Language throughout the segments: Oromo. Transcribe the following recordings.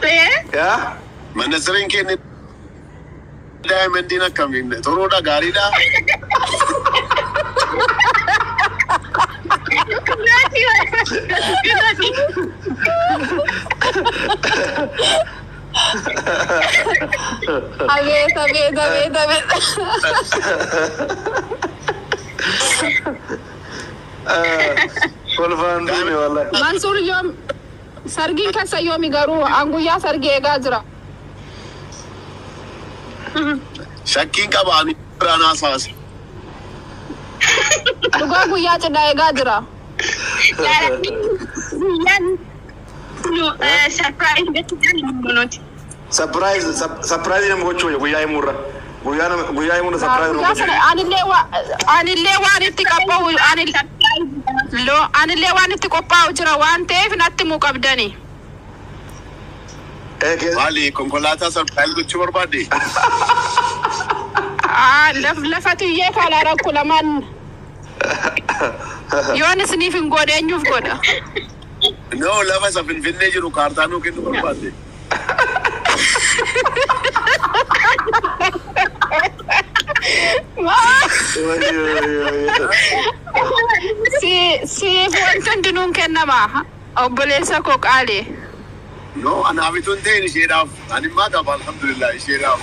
يا من السرين كين دائما دينا كمين ترودا غاريدا أبيت كل فان ديني والله منصور يوم سرقين كسا يومي قارو أنقويا سرقي غازرا شاكين كباني رانا ساس لقا قويا تداي غازرا سربرايز يوم كوتشو قويا يمورا قويا يمورا سربرايز أنا اللي واني تكابو أنا اللي واني تكوباو جرا وانتي في ناتي مقابداني مالي كونكولاتا سربرايز كوتشو بربادي لفتو يك على ركو لمن يواني سنيفين قودا ينيوف قودا نو لفا في نجرو كارتانو كنو بربادي si wantan dunun kenna ma obbolesa ko qale no ana abitun tayni shedaf ani ma da alhamdulillah shedaf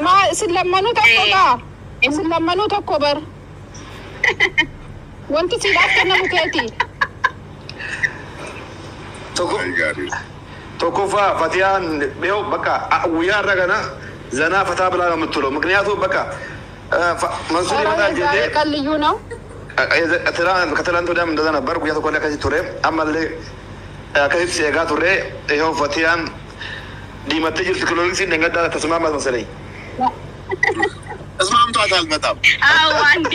ma silamanu takko bar wanti sidak kenna buketi توكوفا فتيان بيو بكا ويا رجنا زنا فتا بلا متلو مكنياتو بكا منصور ما جدي قال لي يونو ترى كتلان تو دام دنا برغو يا كل كاي توري اما اللي كاي سيغا توري يو فتيان دي متجر تكنولوجي نغدا تسمع ما مسلي اسمع انت على المطاب وانت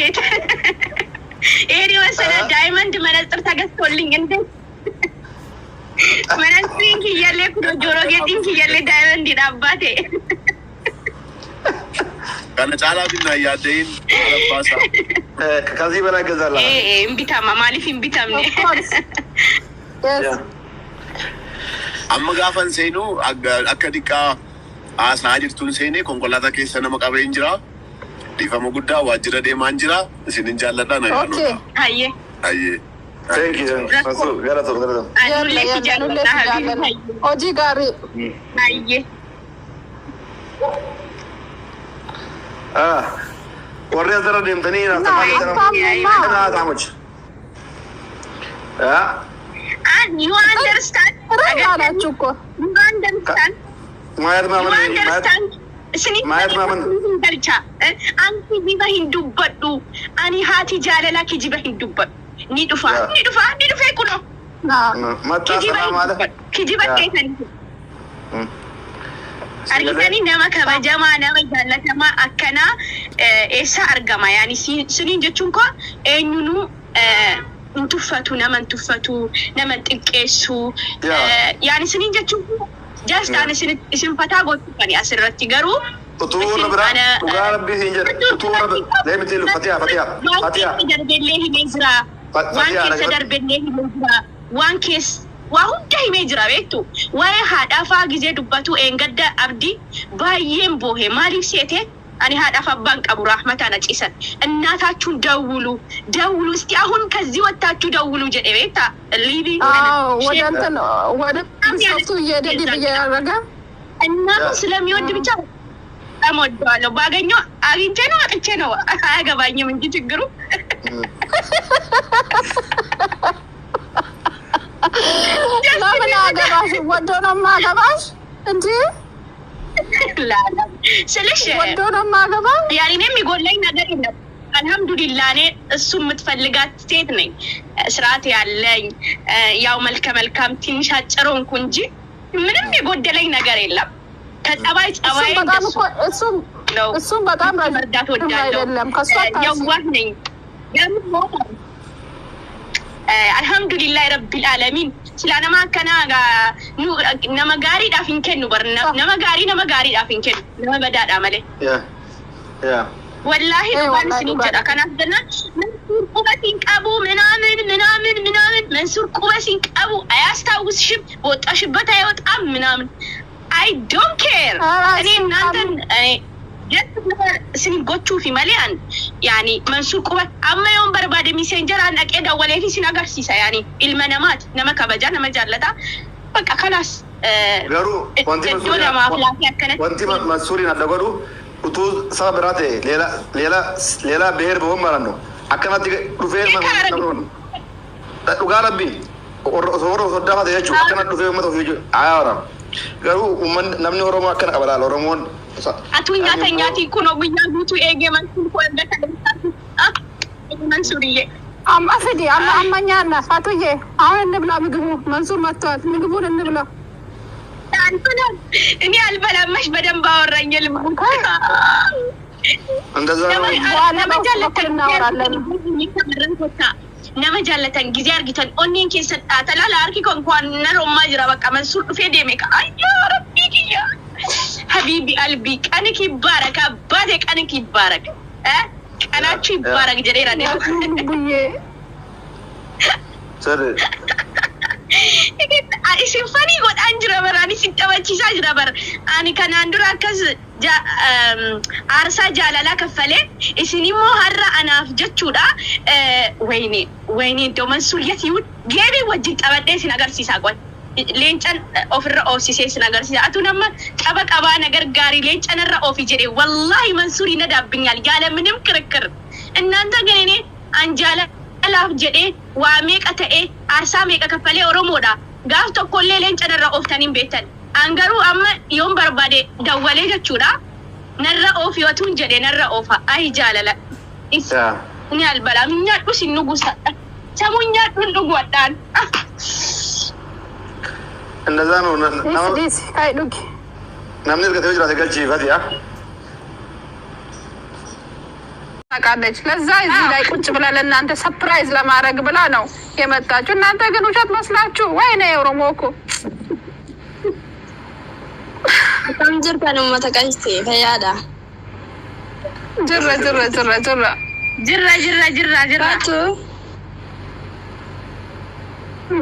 ايري وسنا دايموند منستر تاغسولين انت منسترين كي يلي كو جورو گيتين كي يلي دايموند داباته كان تعالى بنا يادين باسا كازي بلا غزالا امبيتاما مالف امبيتامني amma gaafan seenu akka diqqaa haasaa jirtuun seenee konkolaataa keessa nama qabee hin jira. Dhiifama guddaa waajjira deemaan jira. Isinin jaalladhaa na yaadudha. Hayyee. Hayyee. Thank you. Masu galata. Hojii gaarii. Hayyee. warri asirra deemtanii na taa'amuch. And you understand? You understand? Mayat You maman. understand? Mayat maman. Anki biba hindubbadhu. Ani haati jaalala kijiba hindubbadhu. Ni dhufa kuno. Mataa sana maada. Kijiba keessanii. Argitanii nama kabajamaa nama jaallatamaa akkanaa eessa argama? Yaani suniin jechuun koo eenyunuu intuffatu nama xiqqeessu. Yaani suniin jechuun just ani isin fataa gootuufani asirratti garuu utuu na bira dhugaa rabbii hin jedhe utuu na bira deemiti lu fatiha waan darbellee himee jira. Waan keessa darbellee himee jira. Waan keessa waa hunda himee jira beektu. Waa'ee haadhaafaa gizee dubbatu eengadda abdii baay'een boohe maaliif seete ani haadhaaf abbaan qabu rahmataan aciisan እናታችሁን ደውሉ እስቲ አሁን ከዚህ ወጣችሁ ደውሉ ጀደ ቤታ ሊቪ ወደንተን ወደ ሰቱ የደዲ በያረጋ እና ስለሚወድ ብቻ አሞደዋለሁ ባገኘው አግኝቼ ነው አጥቼ ነው አያገባኝም እንጂ ችግሩ ለምን አገባሽ ወዶ ነው ማገባሽ እንጂ ላላ ስለሽ ወዶ ነው ማገባው ያኔ የሚጎለኝ ነገር የለም አልহামዱሊላህ እኔ እሱ የምትፈልጋት ሴት ነኝ ስርዓት ያለኝ ያው መልካም ትንሽ አጭሮንኩ እንጂ ምንም የጎደለኝ ነገር የለም ከጸባይ እሱም በጣም ረዳት ወዳለው ያዋህ ነኝ alhamdulillah rabbil alamin sila nama kana ga nama gari dafin kennu bar nama gari dafin kennu nama badada male yeah ወላሂ ባል ሲንጀራ ከናደና መንሱር ቁበሲን ቀቡ ምናምን መንሱር ቁበሲን ቀቡ አያስታውስሽም ወጣሽበት አይወጣም ምናምን አይ ዶንት ኬር እኔ እናንተን sin gochuu fi malee an yani Mansuur qubat amma yoon barbaade messenger an dhaqee dawwalee fi sin agarsiisa yani ilma namaati nama kabaja nama jaallata bakka kalaas garuu wanti Mansuuriin adda godhu utuu saba biraa ta'e leela beer bohon maranno akkanatti dhufee dhugaa rabbiin warra soddaa fate jechuudha akkanatti dhufee uummata ofii ayaara garuu namni Oromoo akkana qaba laala Oromoon atunya tanyati kuno guyyaa guutuu eegee Mansuur ko endata Mansuuriye amma fidi amma nyaanna atuye አሁን እንብላ ምግቡ መንሱር መጥቷል ምግቡን እንብላ እኔ አልበላማሽ በደንብ አወራኝ ልቡ እንደዛ nama jaalatan ጊዜ አርጊተን ኦኔን ከሰጣ ተላላ አርኪ እንኳን ነሮማ ጅራ በቃ Mansuur ዱፌ ደሜካ አያ ረቢ ኪያ ሀቢቢ አልቢ ቀንክ ይባረክ አባቴ ቀንክ ይባረክ ቀናችሁ ይባረክ ጀሬራ ነው ሰር isin fanii godhan jira barani isin tabachiisaa jira bar ani kanaan dura akkas aarsaa jaalalaa kaffalee isin immoo har'a anaaf jechuudha wayne iddoo Mansuur yatiiwun geebii wajjin qabadhee isin agarsiisaa qoy leencan ofirra oofsisee isin agarsiisa atu nama qabaa nagar gaarii leencan irra oofi jedhee wallahi Mansuur ina daabbinyaal yaala ምንም ክርክር እናንተ ግን እኔ አንጃላ laaf jedhee waa meeqa ta'e aarsaa meeqa kaffalee Oromoodha gaaf tokkollee leenca narra ooftaniin beektan angaruu amma yoon barbaade dawwalee jechuudha narra oofi watuun jedhee narra oofa ay jaalala ni albala nyaadhu sin nugusadha samu nyaadhu dhuguwadhaan እንደዛ ነው አይ ዱግ namni erga ta'ee jiraate galchiifati ታውቃለች ለዛ እዚህ ላይ ቁጭ ብላ ለእናንተ ሰርፕራይዝ ለማድረግ ብላ ነው የመጣችሁ እናንተ ግን ውሸት መስላችሁ ወይኔ ኦሮሞ እኮ Tanjir kan ummata qaiste fayyada. Jirra.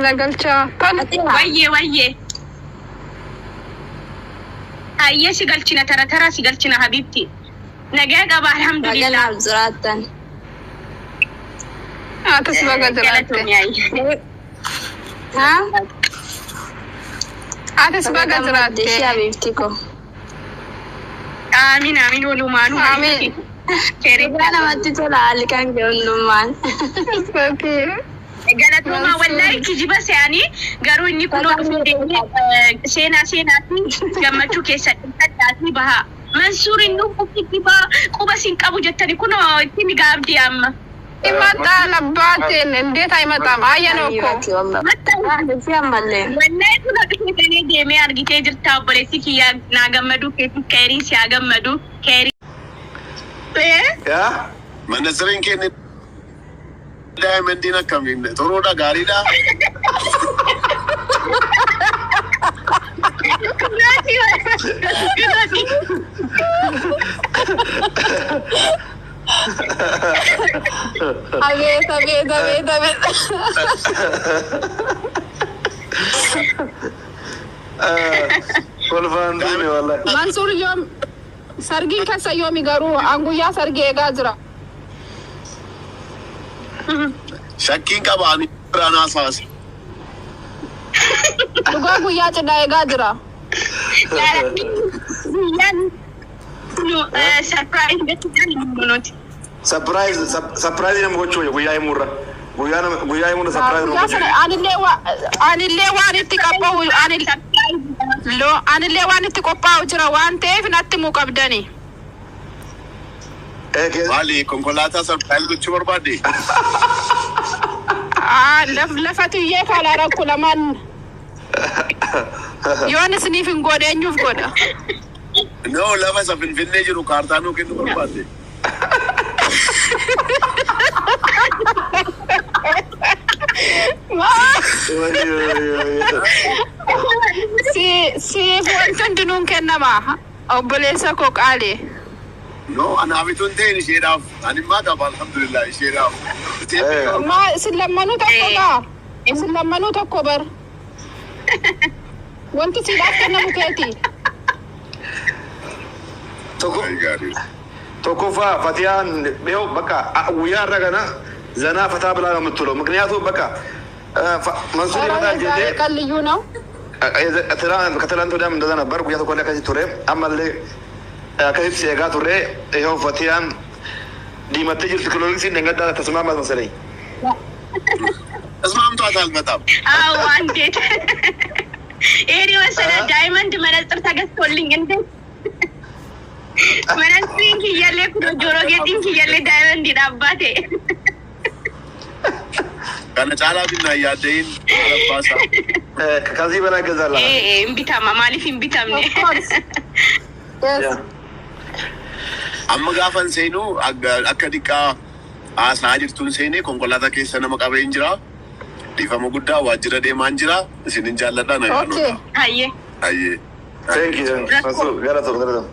Nagalcha. Wayye. Ayye si galchina tara si galchina habibti. Nagaa qaba alhamdulillah. Nagaa zuratan. Atas baga zuratan. Ha? Atas baga zuratan. Deshi habibti ko. Amin walumanu. Amin. Kerana mati tola alikan goluman. Okay. Galatuma wallahi kijiba seani garu inni kuno sena gammachu keessa taati baha Mansuur innu kijiba quba sin qabu jettani kuno itti gaabdi amma imata labbaten እንዴት አይመጣም አየነው እኮ wallahi kuno dhufee deemee argitee jirta obboleessi kiyya na gammadu keetti keerii si gammadu keerii ya manasirin keenya Diamond coming. Toroda Garida. Mansuur yoom sargiin keessa yoomi garuu anguyyaa sargee eegaa jira. Shakkiin qabaani ranaa saas. Dhugaa guyyaa cidhaa eegaa jira. Surprise nama gochuu guyyaa himurra. Guyyaa himurra surprise nama gochuu. Anillee waan itti qabba'u anillee waan itti qophaa'u jira waan ta'eef natti muu qabdani. Maali konkolaataa surprise gochuu barbaadde? Lafatuyyee kaala rakku lamaan yoon isiniif hin godhe eenyuuf godha? No, lafa isa Finfinnee jiru kaartaa nuu kennu barbaadde. Siif wanti hundinuun kennama obboleessa koo qaali. No, ana abituun ta'e isheedhaaf. Ani immoo qaba alhamdulillah isheedhaaf. Ma isin lammanuu tokko gaa. Isin lammanuu tokko bar. Wanti siidhaaf kennamu keeti. tokkoffaa Fatiyaan beeku bakka guyyaa irra kana zanaa fataa bilaa የምትውለው ምክንያቱም በቃ መንሱር ይመጣል ጀዴ ቀልዩ ነው ከትላንት ወዲያም እንደዛ ነበር ጉያ ተቆላ ከዚህ ቱሬ አማለ ከዚህ ሲጋ ቱሬ ይሄው ፈቲያን ዲመት ጅርት ክሎሪክስ እንደገዳ ተስማማት መሰለኝ ተስማምቷታል በጣም አዎ አንዴት ኤሪ ወሰደ ዳይመንድ መነጽር ተገዝቶልኝ እንዴ መነጽሪን ይያለ ኩዶ ጆሮ ጌቲን ይያለ ዳይመንድ ይዳባቴ ካነ ጫላ ቢና ያደይን አባሳ ከዚህ በላይ ገዛላ እምቢታማ ማሊፍ እምቢታም ነው አመጋፈን ሰይኑ አከዲቃ አሳ ጅርቱን ሰይኔ ኮንኮላታ ከሰነ መቃበይ እንጅራ ዲፈሙ ጉዳ ዋጅረ ደማን ጅራ ሲን እንጃለዳ ነው ኦኬ አየ አየ Thank you. That's good.